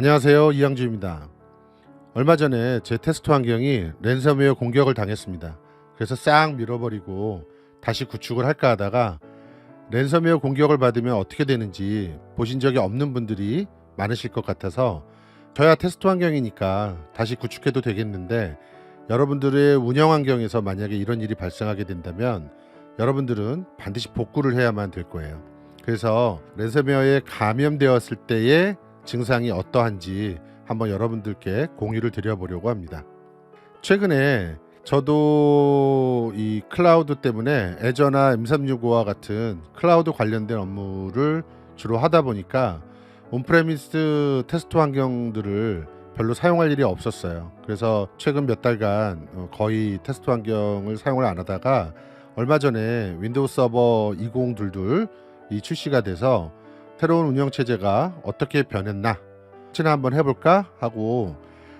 안녕하세요, 이양주입니다. 얼마 전에 제 테스트 환경이 랜섬웨어 공격을 당했습니다. 그래서 싹 밀어버리고 다시 구축을 할까 하다가 랜섬웨어 공격을 받으면 어떻게 되는지 보신 적이 없는 분들이 많으실 것 같아서 저야 테스트 환경이니까 다시 구축해도 되겠는데, 여러분들의 운영 환경에서 만약에 이런 일이 발생하게 된다면 여러분들은 반드시 복구를 해야만 될 거예요. 그래서 랜섬웨어에 감염되었을 때의 증상이 어떠한지 한번 여러분들께 공유를 드려보려고 합니다. 최근에 저도 이 클라우드 때문에 애저나 M365와 같은 클라우드 관련된 업무를 주로 하다 보니까 온프레미스 테스트 환경들을 별로 사용할 일이 없었어요. 그래서 최근 몇 달간 거의 테스트 환경을 사용을 안 하다가 얼마 전에 윈도우 서버 2022이 출시가 돼서 새로운 운영체제가 어떻게 변했나 혹시나 한번 해볼까 하고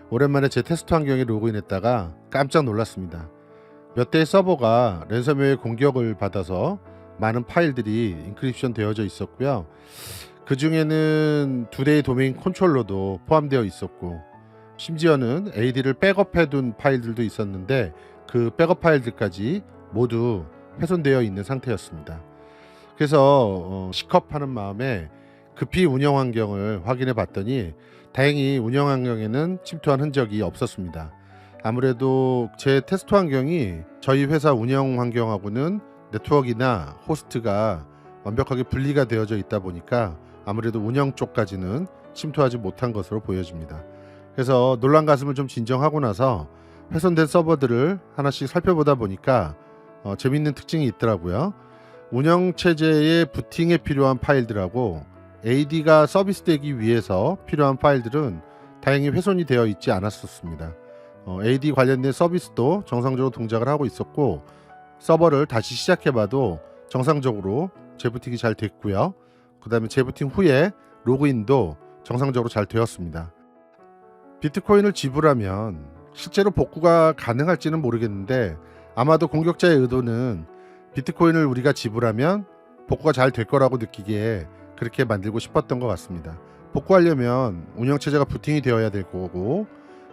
오랜만에 제 테스트 환경에 로그인했다가 깜짝 놀랐습니다. 몇 대의 서버가 랜섬웨어의 공격을 받아서 많은 파일들이 인크립션 되어져 있었고요. 그 중에는 2대의 도메인 컨트롤러도 포함되어 있었고, 심지어는 AD를 백업해둔 파일들도 있었는데 그 백업 파일들까지 모두 훼손되어 있는 상태였습니다. 그래서 시컵하는 마음에 급히 운영 환경을 확인해 봤더니 다행히 운영 환경에는 침투한 흔적이 없었습니다. 아무래도 제 테스트 환경이 저희 회사 운영 환경하고는 네트워크나 호스트가 완벽하게 분리가 되어져 있다 보니까 아무래도 운영 쪽까지는 침투하지 못한 것으로 보여집니다. 그래서 놀란 가슴을 좀 진정하고 나서 훼손된 서버들을 하나씩 살펴보다 보니까 재밌는 특징이 있더라고요. 운영체제의 부팅에 필요한 파일들하고 AD가 서비스되기 위해서 필요한 파일들은 다행히 훼손이 되어 있지 않았었습니다. AD 관련된 서비스도 정상적으로 동작을 하고 있었고, 서버를 다시 시작해봐도 정상적으로 재부팅이 잘 됐고요. 그 다음에 재부팅 후에 로그인도 정상적으로 잘 되었습니다. 비트코인을 지불하면 실제로 복구가 가능할지는 모르겠는데, 아마도 공격자의 의도는 비트코인을 우리가 지불하면 복구가 잘 될 거라고 느끼기에 그렇게 만들고 싶었던 것 같습니다. 복구하려면 운영체제가 부팅이 되어야 될 거고,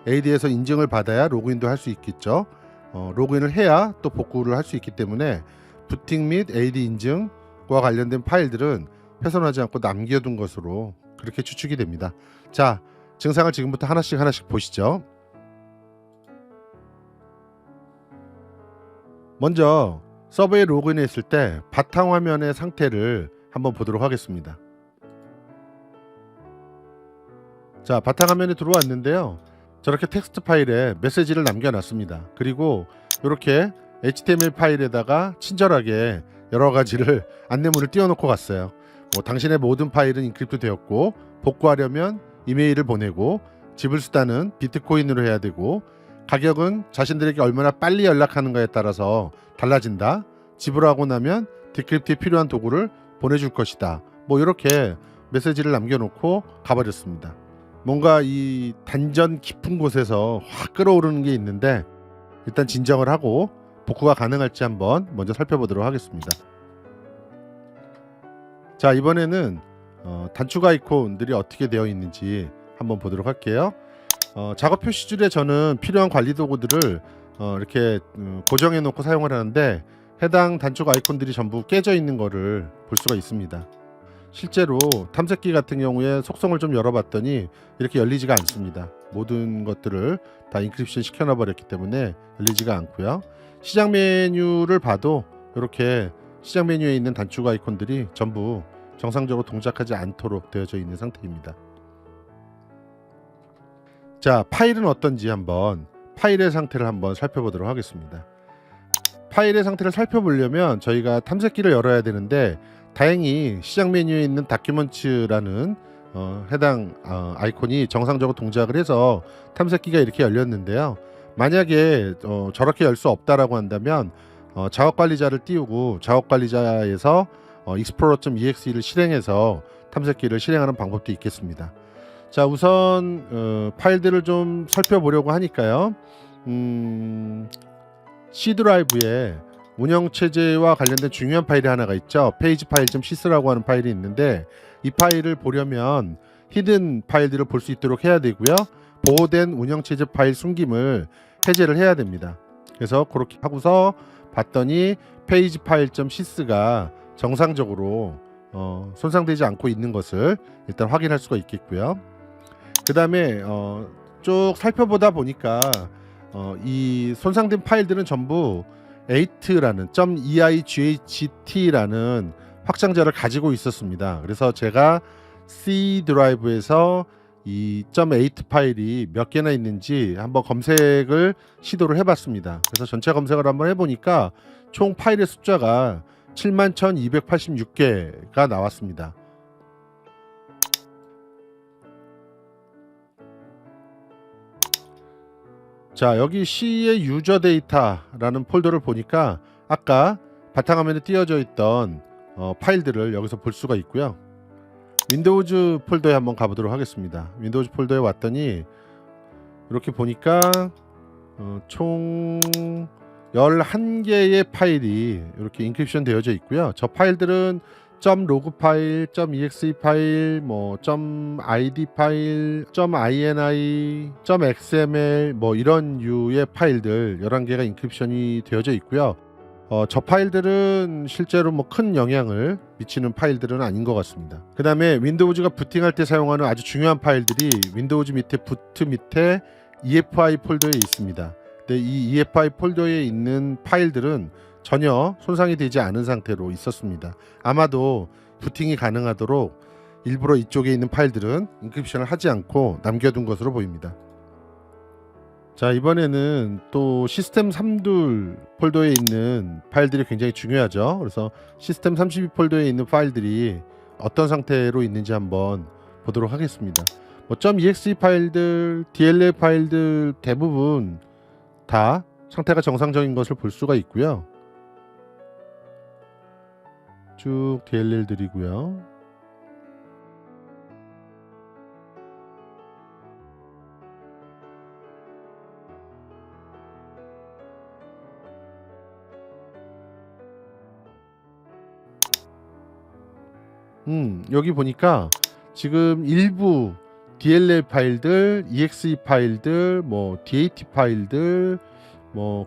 AD에서 인증을 받아야 로그인도 할 수 있겠죠. 로그인을 해야 또 복구를 할 수 있기 때문에 부팅 및 AD 인증과 관련된 파일들은 훼손하지 않고 남겨둔 것으로 그렇게 추측이 됩니다. 자, 증상을 지금부터 하나씩 보시죠. 먼저 서버에 로그인했을 때 바탕화면의 상태를 한번 보도록 하겠습니다. 자, 바탕화면에 들어왔는데요. 저렇게 텍스트 파일에 메시지를 남겨놨습니다. 그리고 이렇게 HTML 파일에다가 친절하게 여러 가지를 안내문을 띄워놓고 갔어요. 당신의 모든 파일은 인크립트 되었고, 복구하려면 이메일을 보내고, 지불 수단은 비트코인으로 해야 되고, 가격은 자신들에게 얼마나 빨리 연락하는가에 따라서 달라진다. 지불하고 나면 디크립트에 필요한 도구를 보내줄 것이다. 이렇게 메시지를 남겨놓고 가버렸습니다. 뭔가 이 단전 깊은 곳에서 확 끌어오르는 게 있는데, 일단 진정을 하고 복구가 가능할지 한번 먼저 살펴보도록 하겠습니다. 자, 이번에는 단축 아이콘들이 어떻게 되어 있는지 한번 보도록 할게요. 작업 표시줄에 저는 필요한 관리 도구들을 이렇게 고정해 놓고 사용을 하는데, 해당 단축 아이콘들이 전부 깨져 있는 거를 볼 수가 있습니다. 실제로 탐색기 같은 경우에 속성을 좀 열어봤더니 이렇게 열리지가 않습니다. 모든 것들을 다 인크립션 시켜놔 버렸기 때문에 열리지가 않고요. 시작 메뉴를 봐도 이렇게 시작 메뉴에 있는 단축 아이콘들이 전부 정상적으로 동작하지 않도록 되어져 있는 상태입니다. 자, 파일은 어떤지 한번 파일의 상태를 한번 살펴보도록 하겠습니다. 파일의 상태를 살펴보려면 저희가 탐색기를 열어야 되는데, 다행히 시작 메뉴에 있는 다큐먼츠라는 해당 아이콘이 정상적으로 동작을 해서 탐색기가 이렇게 열렸는데요. 만약에 저렇게 열 수 없다라고 한다면 작업관리자를 띄우고 작업관리자에서 explorer.exe를 실행해서 탐색기를 실행하는 방법도 있겠습니다. 자, 우선 파일들을 좀 살펴보려고 하니까요. C 드라이브에 운영체제와 관련된 중요한 파일이 하나가 있죠. 페이지 파일.sys라고 하는 파일이 있는데, 이 파일을 보려면 히든 파일들을 볼 수 있도록 해야 되고요. 보호된 운영체제 파일 숨김을 해제를 해야 됩니다. 그래서 그렇게 하고서 봤더니 페이지 파일.sys가 정상적으로 손상되지 않고 있는 것을 일단 확인할 수가 있겠고요. 그 다음에 쭉 살펴보다 보니까 이 손상된 파일들은 전부 8라는 .eight.라는 확장자를 가지고 있었습니다. 그래서 제가 C 드라이브에서 이 .8 파일이 몇 개나 있는지 한번 검색을 시도를 해봤습니다. 그래서 전체 검색을 한번 해보니까 총 파일의 숫자가 71,286개가 나왔습니다. 자, 여기 C의 유저 데이터라는 폴더를 보니까 아까 바탕화면에 띄어져 있던 파일들을 여기서 볼 수가 있고요. 윈도우즈 폴더에 한번 가보도록 하겠습니다. 윈도우즈 폴더에 왔더니 이렇게 보니까 총 11개의 파일이 이렇게 인크립션 되어져 있고요. 저 파일들은 .log 파일, .exe 파일, .id 파일, .ini, .xml 이런 류의 파일들 11개가 인크립션이 되어져 있고요. 저 파일들은 실제로 큰 영향을 미치는 파일들은 아닌 것 같습니다. 그 다음에 윈도우즈가 부팅할 때 사용하는 아주 중요한 파일들이 윈도우즈 밑에 부트 밑에 EFI 폴더에 있습니다. 근데 이 EFI 폴더에 있는 파일들은 전혀 손상이 되지 않은 상태로 있었습니다. 아마도 부팅이 가능하도록 일부러 이쪽에 있는 파일들은 인크립션을 하지 않고 남겨둔 것으로 보입니다. 자, 이번에는 또 시스템 32 폴더에 있는 파일들이 굉장히 중요하죠. 그래서 시스템 32 폴더에 있는 파일들이 어떤 상태로 있는지 한번 보도록 하겠습니다. .exe 파일들, DLL 파일들 대부분 다 상태가 정상적인 것을 볼 수가 있고요. 쭉 DLL들이고요. 여기 보니까 지금 일부 DLL 파일들, exe 파일들, DAT 파일들,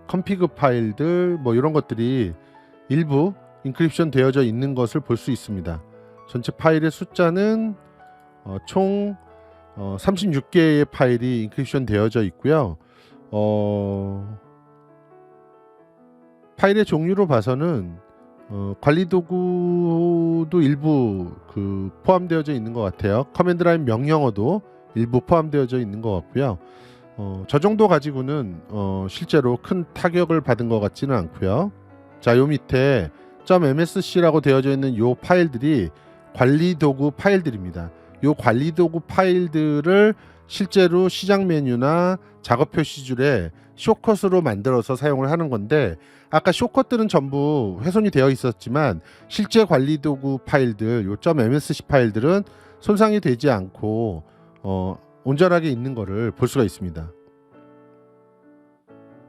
config 파일들, 이런 것들이 일부 인크립션 되어져 있는 것을 볼 수 있습니다. 전체 파일의 숫자는 총 36개의 파일이 인크립션 되어져 있고요. 파일의 종류로 봐서는 관리 도구도 일부 포함되어져 있는 것 같아요. 커맨드 라인 명령어도 일부 포함되어져 있는 것 같고요. 저 정도 가지고는 실제로 큰 타격을 받은 것 같지는 않고요. 자, 요 밑에 .msc라고 되어져 있는 요 파일들이 관리 도구 파일들입니다. 요 관리 도구 파일들을 실제로 시작 메뉴나 작업 표시줄에 숏컷으로 만들어서 사용을 하는 건데, 아까 숏컷들은 전부 훼손이 되어 있었지만 실제 관리 도구 파일들, 요 .msc 파일들은 손상이 되지 않고 온전하게 있는 것을 볼 수가 있습니다.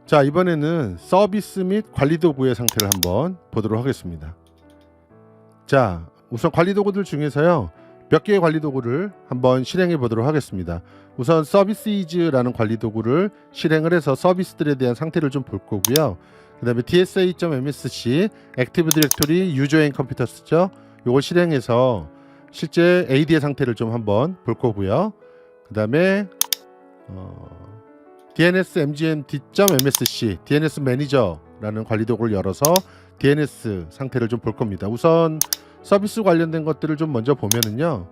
자, 이번에는 서비스 및 관리 도구의 상태를 한번 보도록 하겠습니다. 자, 우선 관리 도구들 중에서요, 몇 개의 관리 도구를 한번 실행해 보도록 하겠습니다. 우선 서비스이즈라는 관리 도구를 실행을 해서 서비스들에 대한 상태를 좀 볼 거고요. 그 다음에 dsa.msc 액티브 디렉토리 유저 앤 컴퓨터스죠. 이걸 실행해서 실제 AD의 상태를 좀 한번 볼 거고요. 그 다음에 DNS mgn d.msc DNS 매니저라는 관리 도구를 열어서 DNS 상태를 좀 볼 겁니다. 우선 서비스 관련된 것들을 좀 먼저 보면은요,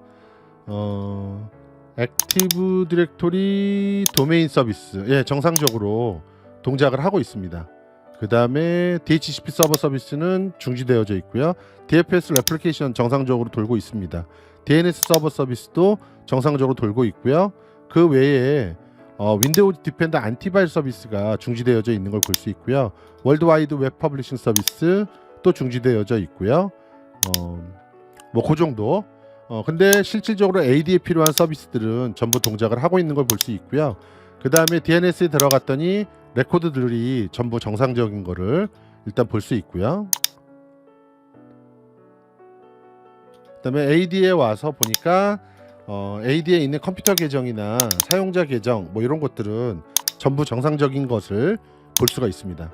액티브 디렉토리 도메인 서비스, 정상적으로 동작을 하고 있습니다. 그 다음에 DHCP 서버 서비스는 중지되어져 있고요. DFS 레플리케이션 정상적으로 돌고 있습니다. DNS 서버 서비스도 정상적으로 돌고 있고요. 그 외에 윈도우 디펜더 안티바이러스 서비스가 중지되어져 있는 걸 볼 수 있고요. 월드와이드 웹 퍼블리싱 서비스 또 중지되어져 있고요. 그 정도. 근데 실질적으로 AD에 필요한 서비스들은 전부 동작을 하고 있는 걸 볼 수 있고요. 그 다음에 DNS에 들어갔더니 레코드들이 전부 정상적인 거를 일단 볼 수 있고요. 그 다음에 AD에 와서 보니까 AD에 있는 컴퓨터 계정이나 사용자 계정 뭐 이런 것들은 전부 정상적인 것을 볼 수가 있습니다.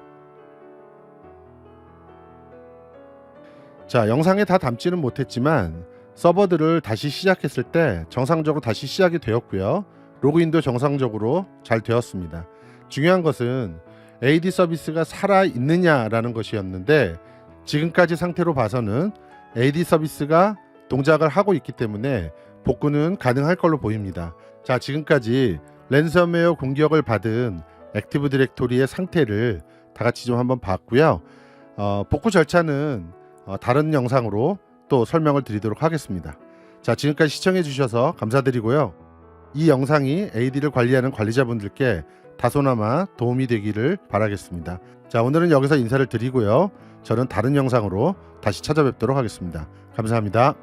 자, 영상에 다 담지는 못했지만 서버들을 다시 시작했을 때 정상적으로 다시 시작이 되었고요. 로그인도 정상적으로 잘 되었습니다. 중요한 것은 AD 서비스가 살아있느냐라는 것이었는데 지금까지 상태로 봐서는 AD 서비스가 동작을 하고 있기 때문에 복구는 가능할 걸로 보입니다. 자, 지금까지 랜섬웨어 공격을 받은 액티브 디렉토리의 상태를 다 같이 좀 한번 봤고요. 복구 절차는 다른 영상으로 또 설명을 드리도록 하겠습니다. 자, 지금까지 시청해 주셔서 감사드리고요. 이 영상이 AD를 관리하는 관리자분들께 다소나마 도움이 되기를 바라겠습니다. 자, 오늘은 여기서 인사를 드리고요. 저는 다른 영상으로 다시 찾아뵙도록 하겠습니다. 감사합니다.